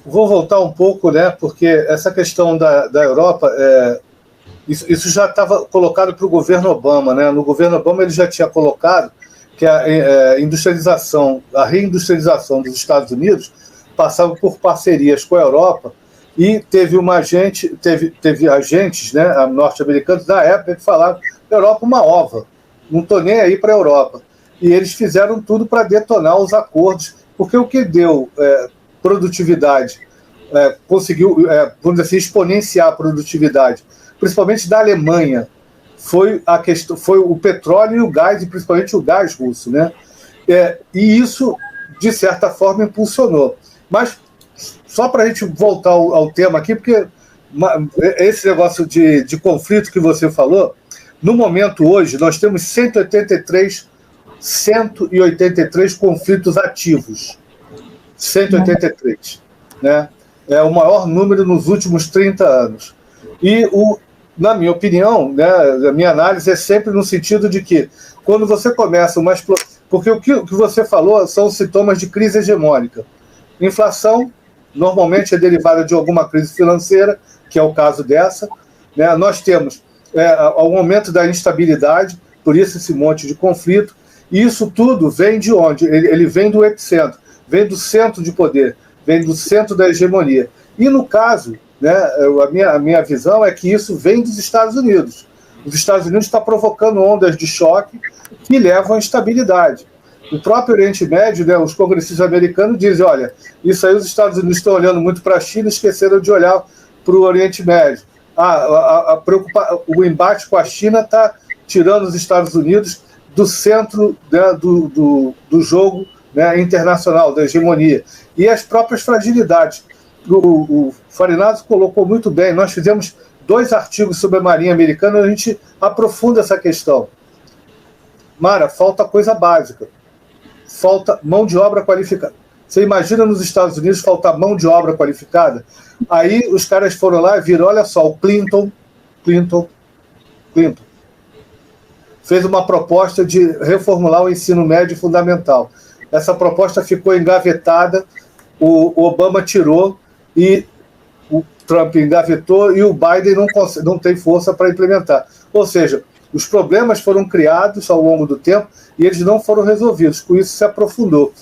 vou voltar um pouco, né, porque essa questão da Europa, isso já estava colocado para o governo Obama, né? No governo Obama ele já tinha colocado que a industrialização, a reindustrialização dos Estados Unidos passava por parcerias com a Europa, e teve agentes, né, norte-americanos da época que falaram: Europa é uma ova, não estou nem aí para a Europa. E eles fizeram tudo para detonar os acordos, porque o que deu produtividade, conseguiu, vamos dizer assim, exponenciar a produtividade, principalmente da Alemanha, foi o petróleo e o gás, e principalmente o gás russo, né? E isso, de certa forma, impulsionou. Mas, só para a gente voltar ao tema aqui, porque esse negócio de conflito que você falou, no momento hoje, nós temos 183 conflitos ativos. 183, né? É o maior número nos últimos 30 anos. E, na minha opinião, né, a minha análise é sempre no sentido de que, quando você começa uma explosão... Porque o que você falou são sintomas de crise hegemônica. Inflação, normalmente é derivada de alguma crise financeira, que é o caso dessa, né? Nós temos o aumento da instabilidade, por isso esse monte de conflito, e isso tudo vem de onde? Ele vem do epicentro, vem do centro de poder, vem do centro da hegemonia. E, no caso, né, a minha visão é que isso vem dos Estados Unidos. Os Estados Unidos estão provocando ondas de choque que levam à instabilidade. O próprio Oriente Médio, né, os congressistas americanos dizem: olha, isso aí os Estados Unidos estão olhando muito para a China e esqueceram de olhar para o Oriente Médio. O embate com a China está tirando os Estados Unidos do centro, né, do jogo, né, internacional, da hegemonia. E as próprias fragilidades. O Farinazzo colocou muito bem. Nós fizemos 2 artigos sobre a Marinha Americana, a gente aprofunda essa questão. Mara, falta coisa básica. Falta mão de obra qualificada. Você imagina nos Estados Unidos faltar mão de obra qualificada? Aí os caras foram lá e viram: olha só, o Clinton fez uma proposta de reformular o ensino médio fundamental. Essa proposta ficou engavetada, o Obama tirou, e o Trump engavetou, e o Biden não tem força para implementar. Ou seja, os problemas foram criados ao longo do tempo e eles não foram resolvidos, com isso se aprofundou.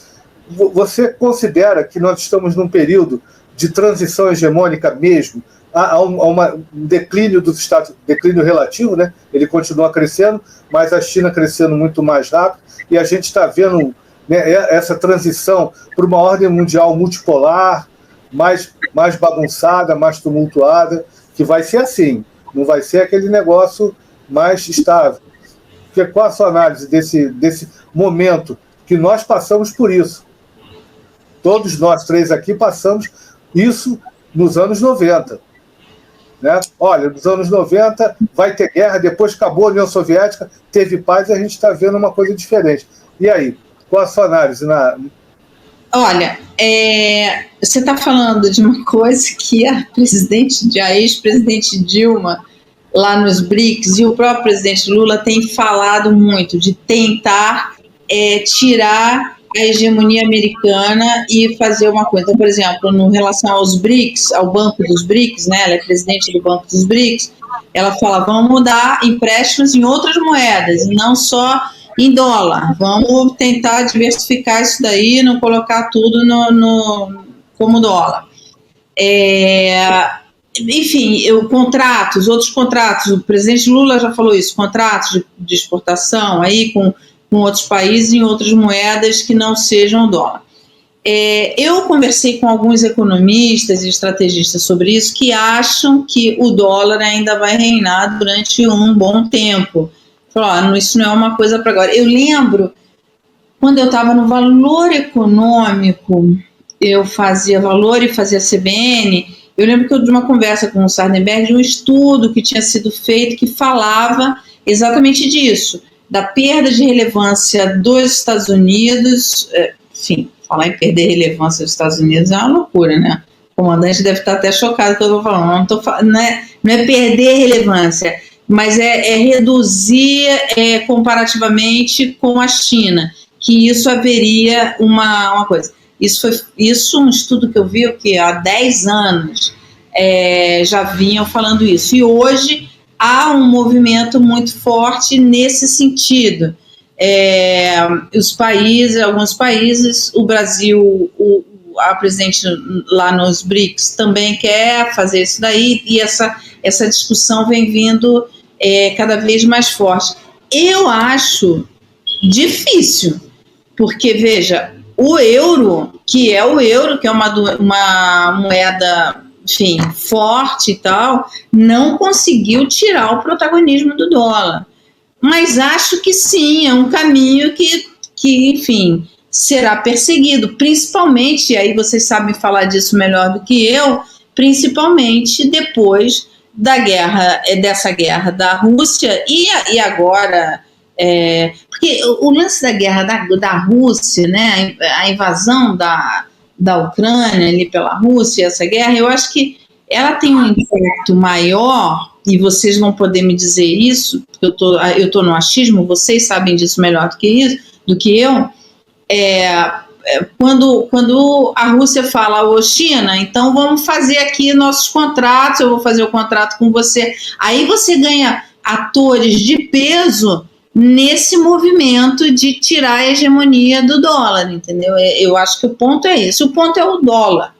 Você considera que nós estamos num período de transição hegemônica mesmo? Há um declínio dos Estados, declínio relativo, né? Ele continua crescendo, mas a China crescendo muito mais rápido, e a gente está vendo, né, essa transição para uma ordem mundial multipolar, mais bagunçada, mais tumultuada, que vai ser assim, não vai ser aquele negócio mais estável. Qual a sua análise desse momento que nós passamos por isso? Todos nós 3 aqui passamos isso nos anos 90. Né? Olha, nos anos 90 vai ter guerra, depois acabou a União Soviética, teve paz, e a gente está vendo uma coisa diferente. E aí, qual a sua análise? Olha, você está falando de uma coisa que a ex-presidente Dilma, lá nos BRICS, e o próprio presidente Lula tem falado muito, de tentar tirar a hegemonia americana e fazer uma coisa. Então, por exemplo, em relação aos BRICS, ao Banco dos BRICS, né, ela é presidente do Banco dos BRICS, ela fala: vamos dar empréstimos em outras moedas, e não só em dólar. Vamos tentar diversificar isso daí, não colocar tudo como dólar. Enfim, outros contratos, o presidente Lula já falou isso, contratos de exportação aí com outros países em outras moedas que não sejam o dólar. Eu conversei com alguns economistas e estrategistas sobre isso, que acham que o dólar ainda vai reinar durante um bom tempo. Falaram: isso não é uma coisa para agora. Eu lembro, quando eu estava no Valor Econômico, eu fazia Valor e fazia CBN, eu lembro que de uma conversa com o Sardenberg, de um estudo que tinha sido feito que falava exatamente disso, da perda de relevância dos Estados Unidos. Enfim, falar em perder relevância dos Estados Unidos é uma loucura, né? O comandante deve estar até chocado que eu estou falando. Não é perder relevância, mas é reduzir comparativamente com a China, que isso haveria uma coisa. Isso um estudo que eu vi que há 10 anos já vinham falando isso. E hoje há um movimento muito forte nesse sentido. Alguns países, o Brasil, a presidente lá nos BRICS também quer fazer isso daí, e essa discussão vem vindo cada vez mais forte. Eu acho difícil, porque, veja, o euro, que é uma moeda, enfim, forte e tal, não conseguiu tirar o protagonismo do dólar. Mas acho que sim, é um caminho que enfim, será perseguido, principalmente, aí vocês sabem falar disso melhor do que eu, principalmente depois dessa guerra da Rússia e agora, porque o lance da guerra da Rússia, né, a invasão da Ucrânia ali pela Rússia, essa guerra, eu acho que ela tem um impacto maior, e vocês vão poder me dizer isso, porque eu tô no achismo, vocês sabem disso melhor do que eu, quando a Rússia fala, ô China, então vamos fazer aqui nossos contratos, eu vou fazer o contrato com você, aí você ganha atores de peso nesse movimento de tirar a hegemonia do dólar, entendeu? Eu acho que o ponto é esse, o ponto é o dólar.